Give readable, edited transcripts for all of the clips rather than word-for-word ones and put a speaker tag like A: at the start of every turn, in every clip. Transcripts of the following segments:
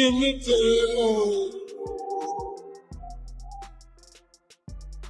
A: in the day.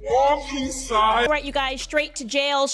A: Walking side.
B: All right, you guys, straight to jail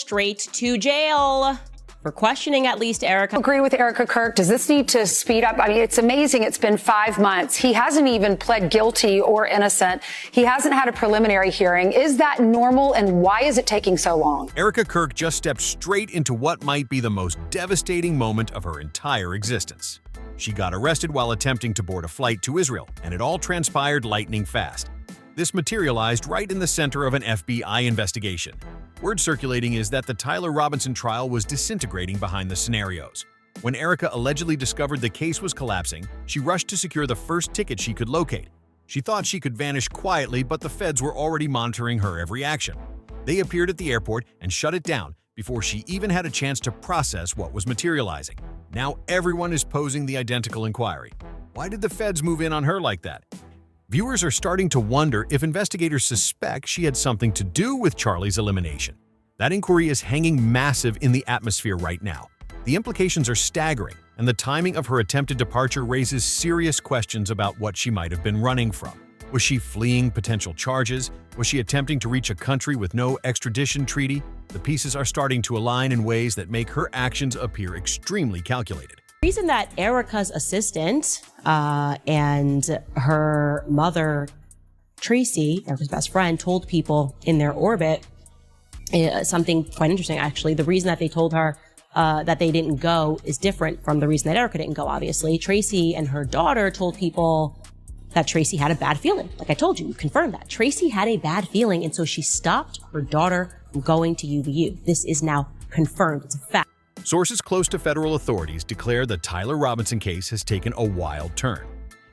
B: for questioning at least Erika.
C: I agree with Erika Kirk. Does this need to speed up? I mean, it's amazing. It's been 5 months. He hasn't even pled guilty or innocent. He hasn't had a preliminary hearing. Is that normal, and why is it taking so long?
D: Erika Kirk just stepped straight into what might be the most devastating moment of her entire existence. She got arrested while attempting to board a flight to Israel, and it all transpired lightning fast. This materialized right in the center of an FBI investigation. Word circulating is that the Tyler Robinson trial was disintegrating behind the scenarios. When Erika allegedly discovered the case was collapsing, she rushed to secure the first ticket she could locate. She thought she could vanish quietly, but the feds were already monitoring her every action. They appeared at the airport and shut it down before she even had a chance to process what was materializing. Now everyone is posing the identical inquiry. Why did the feds move in on her like that? Viewers are starting to wonder if investigators suspect she had something to do with Charlie's elimination. That inquiry is hanging massive in the atmosphere right now. The implications are staggering, and the timing of her attempted departure raises serious questions about what she might have been running from. Was she fleeing potential charges? Was she attempting to reach a country with no extradition treaty? The pieces are starting to align in ways that make her actions appear extremely calculated.
B: The reason that Erika's assistant and her mother, Tracy, Erika's best friend, told people in their orbit something quite interesting, actually. The reason that they told her that they didn't go is different from the reason that Erika didn't go, obviously. Tracy and her daughter told people that Tracy had a bad feeling. Like I told you, confirmed that. Tracy had a bad feeling, and so she stopped her daughter from going to UVU. This is now confirmed. It's a fact.
D: Sources close to federal authorities declare the Tyler Robinson case has taken a wild turn.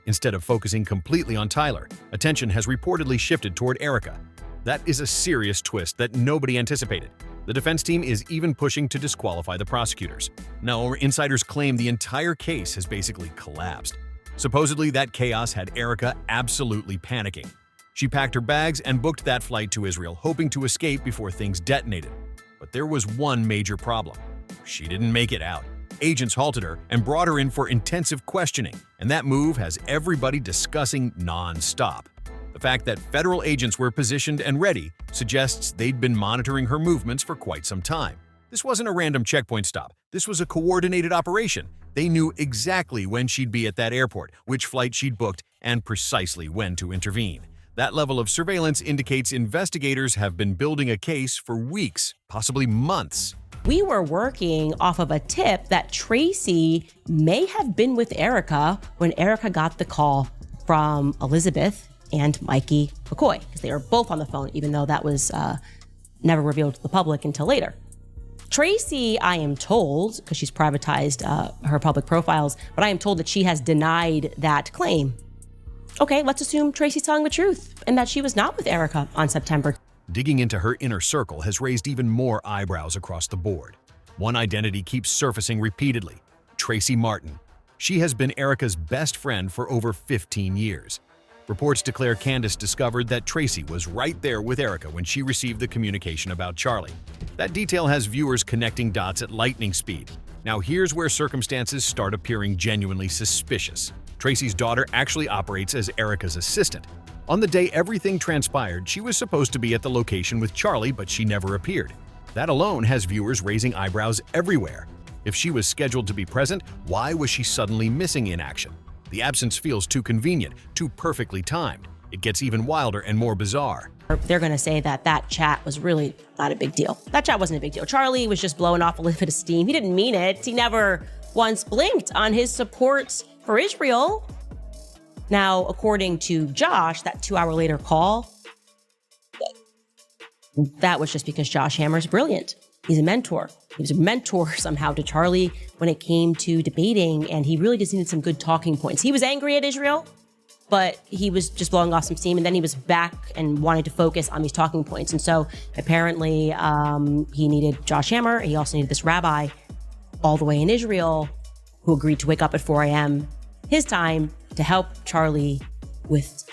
D: Instead of focusing completely on Tyler, attention has reportedly shifted toward Erika. That is a serious twist that nobody anticipated. The defense team is even pushing to disqualify the prosecutors. Now, insiders claim the entire case has basically collapsed. Supposedly, that chaos had Erika absolutely panicking. She packed her bags and booked that flight to Israel, hoping to escape before things detonated. But there was one major problem. She didn't make it out. Agents halted her and brought her in for intensive questioning, and that move has everybody discussing non-stop. The fact that federal agents were positioned and ready suggests they'd been monitoring her movements for quite some time. This wasn't a random checkpoint stop. This was a coordinated operation. They knew exactly when she'd be at that airport, which flight she'd booked, and precisely when to intervene. That level of surveillance indicates investigators have been building a case for weeks, possibly months.
B: We were working off of a tip that Tracy may have been with Erika when Erika got the call from Elizabeth and Mikey McCoy, because they were both on the phone, even though that was never revealed to the public until later. Tracy, I am told, because she's privatized her public profiles, but I am told that she has denied that claim. Okay, let's assume Tracy's telling the truth and that she was not with Erika on September.
D: Digging into her inner circle has raised even more eyebrows across the board. One identity keeps surfacing repeatedly: Tracy Martin. She has been Erika's best friend for over 15 years. Reports declare Candace discovered that Tracy was right there with Erika when she received the communication about Charlie. That detail has viewers connecting dots at lightning speed. Now here's where circumstances start appearing genuinely suspicious. Tracy's daughter actually operates as Erika's assistant. On the day everything transpired, she was supposed to be at the location with Charlie, but she never appeared. That alone has viewers raising eyebrows everywhere. If she was scheduled to be present, why was she suddenly missing in action? The absence feels too convenient, too perfectly timed. It gets even wilder and more bizarre.
B: They're going to say that that chat was really not a big deal. That chat wasn't a big deal. Charlie was just blowing off a little bit of steam. He didn't mean it. He never once blinked on his support for Israel. Now, according to Josh, that 2-hour later call, that was just because Josh Hammer's brilliant. He's a mentor. He was a mentor somehow to Charlie when it came to debating, and he really just needed some good talking points. He was angry at Israel, but he was just blowing off some steam, and then he was back and wanted to focus on these talking points. And so apparently he needed Josh Hammer. He also needed this rabbi all the way in Israel who agreed to wake up at 4 a.m. his time to help Charlie with.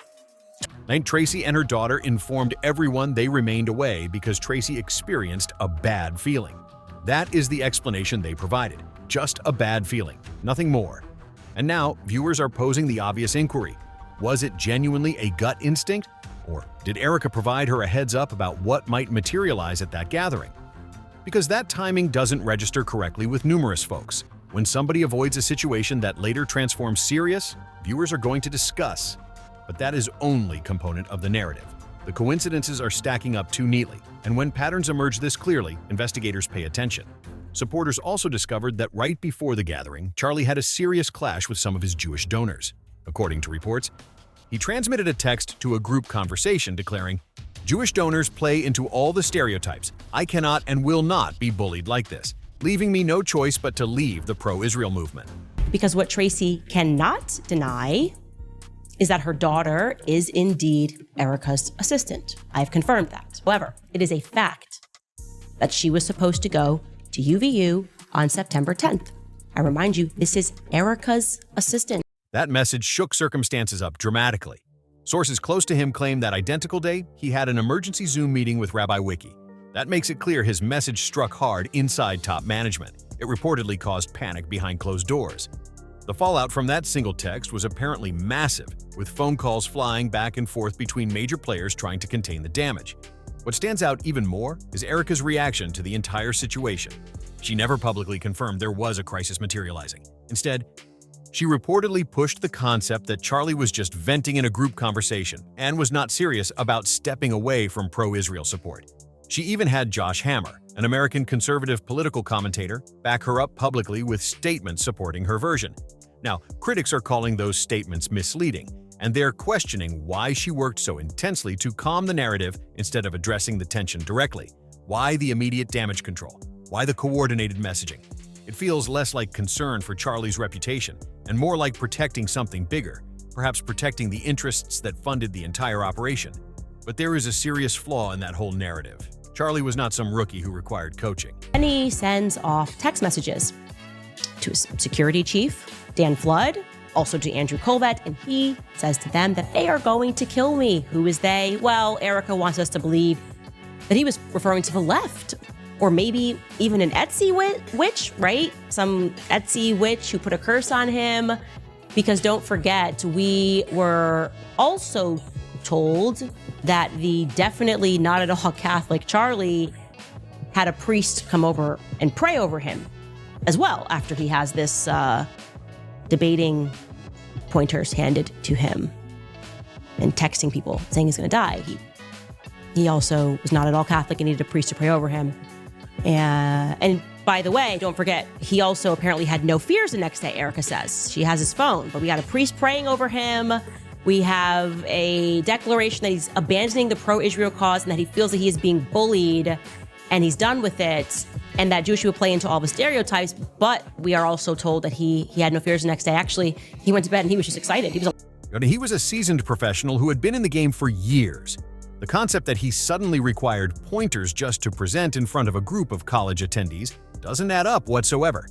D: And Tracy and her daughter informed everyone they remained away because Tracy experienced a bad feeling. That is the explanation they provided. Just a bad feeling, nothing more. And now, viewers are posing the obvious inquiry. Was it genuinely a gut instinct? Or did Erika provide her a heads up about what might materialize at that gathering? Because that timing doesn't register correctly with numerous folks. When somebody avoids a situation that later transforms serious, viewers are going to discuss. But that is only component of the narrative. The coincidences are stacking up too neatly, and when patterns emerge this clearly, investigators pay attention. Supporters also discovered that right before the gathering, Charlie had a serious clash with some of his Jewish donors. According to reports, he transmitted a text to a group conversation declaring, "Jewish donors play into all the stereotypes. I cannot and will not be bullied like this, leaving me no choice but to leave the pro-Israel movement."
B: Because what Tracy cannot deny is that her daughter is indeed Erika's assistant. I've confirmed that. However, it is a fact that she was supposed to go to UVU on September 10th. I remind you, this is Erika's assistant.
D: That message shook circumstances up dramatically. Sources close to him claim that identical day, he had an emergency Zoom meeting with Rabbi Wiki. That makes it clear his message struck hard inside top management. It reportedly caused panic behind closed doors. The fallout from that single text was apparently massive, with phone calls flying back and forth between major players trying to contain the damage. What stands out even more is Erika's reaction to the entire situation. She never publicly confirmed there was a crisis materializing. Instead, she reportedly pushed the concept that Charlie was just venting in a group conversation and was not serious about stepping away from pro-Israel support. She even had Josh Hammer, an American conservative political commentator, back her up publicly with statements supporting her version. Now, critics are calling those statements misleading, and they're questioning why she worked so intensely to calm the narrative instead of addressing the tension directly. Why the immediate damage control? Why the coordinated messaging? It feels less like concern for Charlie's reputation and more like protecting something bigger, perhaps protecting the interests that funded the entire operation. But there is a serious flaw in that whole narrative. Charlie was not some rookie who required coaching.
B: And he sends off text messages to his security chief, Dan Flood, also to Andrew Colvett, and he says to them that they are going to kill me. Who is they? Well, Erika wants us to believe that he was referring to the left, or maybe even an Etsy witch, right? Some Etsy witch who put a curse on him. Because don't forget, we were also told that the definitely not at all Catholic Charlie had a priest come over and pray over him as well after he has this debating pointers handed to him and texting people saying he's going to die. He also was not at all Catholic and needed a priest to pray over him. And by the way, don't forget, he also apparently had no fears the next day, Erika says. She has his phone, but we got a priest praying over him. We have a declaration that he's abandoning the pro-Israel cause and that he feels that he is being bullied and he's done with it, and that Jewish would play into all the stereotypes. But we are also told that he had no fears the next day. Actually, he went to bed and he was just excited.
D: He was a seasoned professional who had been in the game for years. The concept that he suddenly required pointers just to present in front of a group of college attendees doesn't add up whatsoever.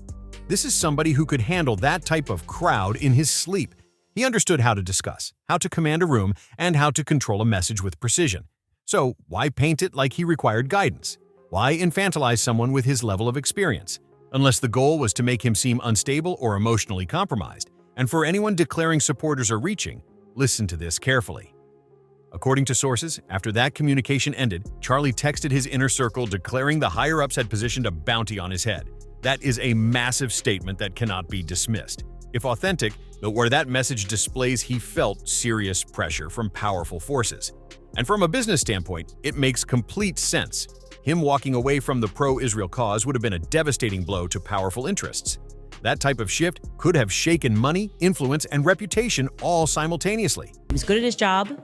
D: This is somebody who could handle that type of crowd in his sleep. He understood how to discuss, how to command a room, and how to control a message with precision. So why paint it like he required guidance? Why infantilize someone with his level of experience? Unless the goal was to make him seem unstable or emotionally compromised. And for anyone declaring supporters are reaching, listen to this carefully. According to sources, after that communication ended, Charlie texted his inner circle declaring the higher-ups had positioned a bounty on his head. That is a massive statement that cannot be dismissed. If authentic, but where that message displays he felt serious pressure from powerful forces. And from a business standpoint, it makes complete sense. Him walking away from the pro-Israel cause would have been a devastating blow to powerful interests. That type of shift could have shaken money, influence, and reputation all simultaneously.
B: He was good at his job,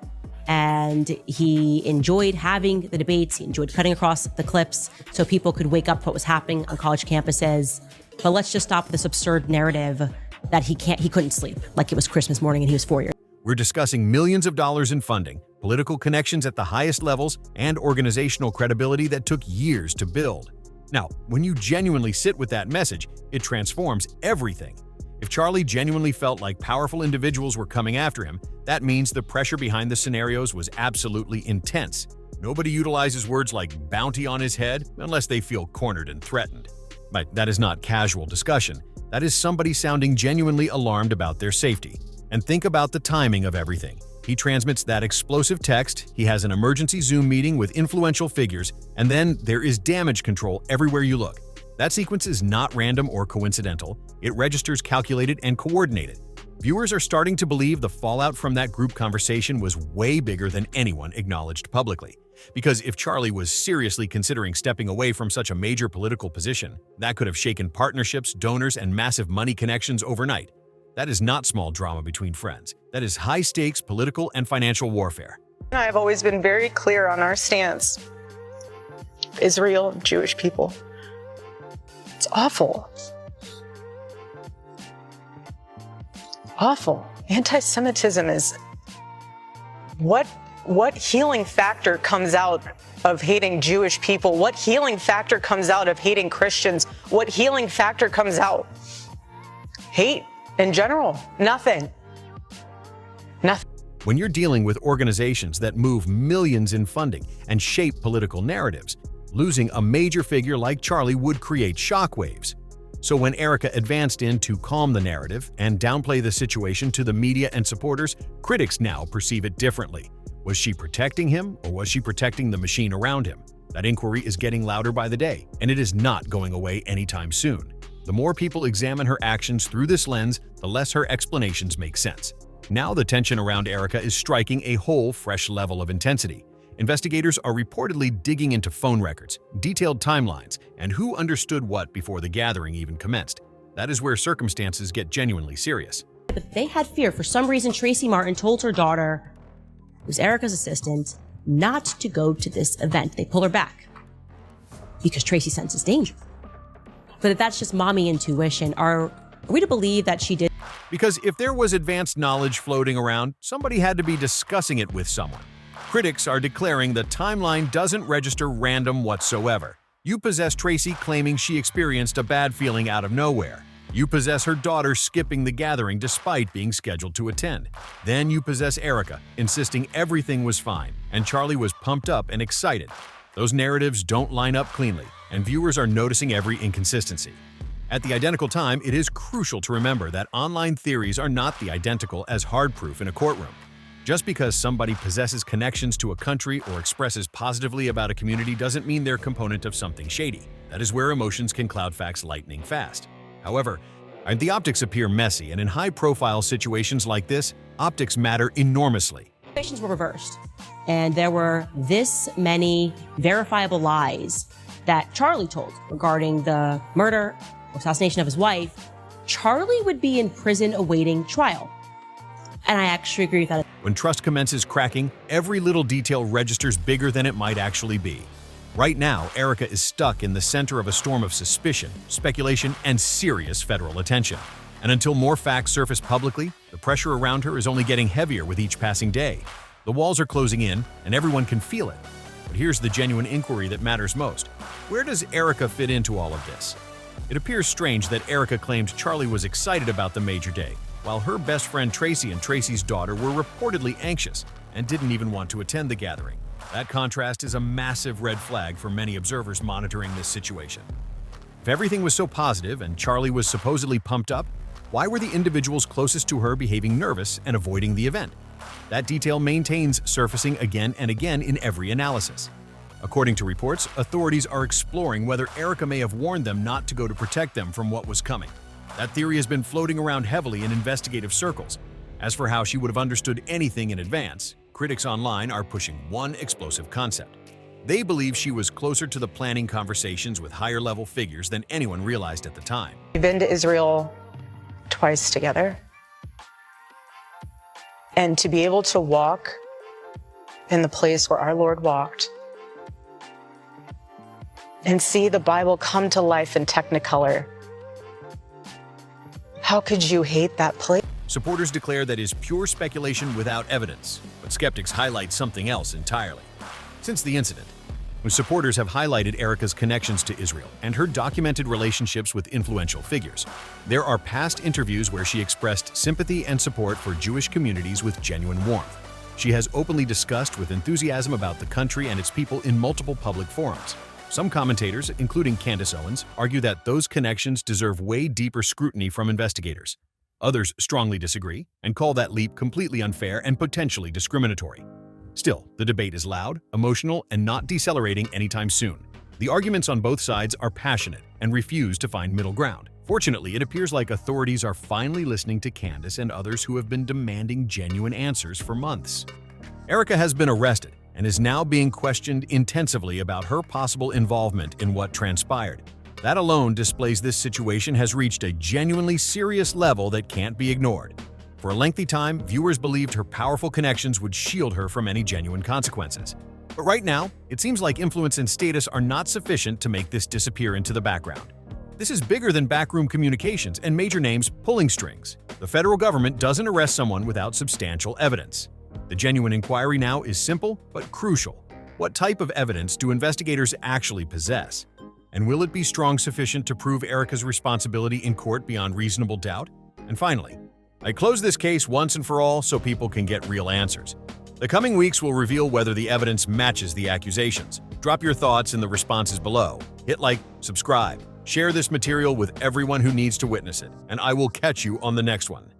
B: and he enjoyed having the debates. He enjoyed cutting across the clips so people could wake up to what was happening on college campuses. But let's just stop this absurd narrative that he couldn't sleep, like it was Christmas morning and he was 4 years.
D: We're discussing millions of dollars in funding, political connections at the highest levels, and organizational credibility that took years to build. Now, when you genuinely sit with that message, it transforms everything. If Charlie genuinely felt like powerful individuals were coming after him, that means the pressure behind the scenarios was absolutely intense. Nobody utilizes words like bounty on his head unless they feel cornered and threatened. But that is not casual discussion. That is somebody sounding genuinely alarmed about their safety. And think about the timing of everything. He transmits that explosive text, he has an emergency Zoom meeting with influential figures, and then there is damage control everywhere you look. That sequence is not random or coincidental. It registers calculated and coordinated. Viewers are starting to believe the fallout from that group conversation was way bigger than anyone acknowledged publicly. Because if Charlie was seriously considering stepping away from such a major political position, that could have shaken partnerships, donors, and massive money connections overnight. That is not small drama between friends. That is high-stakes political and financial warfare.
E: I have always been very clear on our stance. Israel, Jewish people. It's awful. Awful. Anti-Semitism is what healing factor comes out of hating Jewish people? What healing factor comes out of hating Christians? What healing factor comes out? Hate in general. Nothing. Nothing.
D: When you're dealing with organizations that move millions in funding and shape political narratives, losing a major figure like Charlie would create shockwaves. So when Erika advanced in to calm the narrative and downplay the situation to the media and supporters, critics now perceive it differently. Was she protecting him, or was she protecting the machine around him? That inquiry is getting louder by the day, and it is not going away anytime soon. The more people examine her actions through this lens, the less her explanations make sense. Now the tension around Erika is striking a whole fresh level of intensity. Investigators are reportedly digging into phone records, detailed timelines, and who understood what before the gathering even commenced. That is where circumstances get genuinely serious.
B: But they had fear. For some reason, Tracy Martin told her daughter, who's Erika's assistant, not to go to this event. They pull her back because Tracy senses danger. But if that's just mommy intuition, are we to believe that she did?
D: Because if there was advanced knowledge floating around, somebody had to be discussing it with someone. Critics are declaring the timeline doesn't register random whatsoever. You possess Tracy claiming she experienced a bad feeling out of nowhere. You possess her daughter skipping the gathering despite being scheduled to attend. Then you possess Erika insisting everything was fine, and Charlie was pumped up and excited. Those narratives don't line up cleanly, and viewers are noticing every inconsistency. At the identical time, it is crucial to remember that online theories are not the identical as hard proof in a courtroom. Just because somebody possesses connections to a country or expresses positively about a community doesn't mean they're a component of something shady. That is where emotions can cloud facts lightning fast. However, the optics appear messy, and in high-profile situations like this, optics matter enormously.
B: Situations were reversed, and there were this many verifiable lies that Charlie told regarding the murder, assassination of his wife. Charlie would be in prison awaiting trial. And I actually agree with that.
D: When trust commences cracking, every little detail registers bigger than it might actually be. Right now, Erika is stuck in the center of a storm of suspicion, speculation, and serious federal attention. And until more facts surface publicly, the pressure around her is only getting heavier with each passing day. The walls are closing in, and everyone can feel it. But here's the genuine inquiry that matters most. Where does Erika fit into all of this? It appears strange that Erika claimed Charlie was excited about the major day, while her best friend Tracy and Tracy's daughter were reportedly anxious and didn't even want to attend the gathering. That contrast is a massive red flag for many observers monitoring this situation. If everything was so positive and Charlie was supposedly pumped up, why were the individuals closest to her behaving nervous and avoiding the event? That detail maintains surfacing again and again in every analysis. According to reports, authorities are exploring whether Erika may have warned them not to go to protect them from what was coming. That theory has been floating around heavily in investigative circles. As for how she would have understood anything in advance, critics online are pushing one explosive concept. They believe she was closer to the planning conversations with higher-level figures than anyone realized at the time.
E: We've been to Israel twice together. And to be able to walk in the place where our Lord walked and see the Bible come to life in Technicolor, how could you hate that place?
D: Supporters declare that is pure speculation without evidence, but skeptics highlight something else entirely. Since the incident, supporters have highlighted Erika's connections to Israel and her documented relationships with influential figures. There are past interviews where she expressed sympathy and support for Jewish communities with genuine warmth. She has openly discussed with enthusiasm about the country and its people in multiple public forums. Some commentators, including Candace Owens, argue that those connections deserve way deeper scrutiny from investigators. Others strongly disagree and call that leap completely unfair and potentially discriminatory. Still, the debate is loud, emotional, and not decelerating anytime soon. The arguments on both sides are passionate and refuse to find middle ground. Fortunately, it appears like authorities are finally listening to Candace and others who have been demanding genuine answers for months. Erika has been arrested and is now being questioned intensively about her possible involvement in what transpired. That alone displays this situation has reached a genuinely serious level that can't be ignored. For a lengthy time, viewers believed her powerful connections would shield her from any genuine consequences. But right now, it seems like influence and status are not sufficient to make this disappear into the background. This is bigger than backroom communications and major names pulling strings. The federal government doesn't arrest someone without substantial evidence. The genuine inquiry now is simple but crucial. What type of evidence do investigators actually possess? And will it be strong sufficient to prove Erika's responsibility in court beyond reasonable doubt? And finally, I close this case once and for all so people can get real answers. The coming weeks will reveal whether the evidence matches the accusations. Drop your thoughts in the responses below. Hit like, subscribe, share this material with everyone who needs to witness it, and I will catch you on the next one.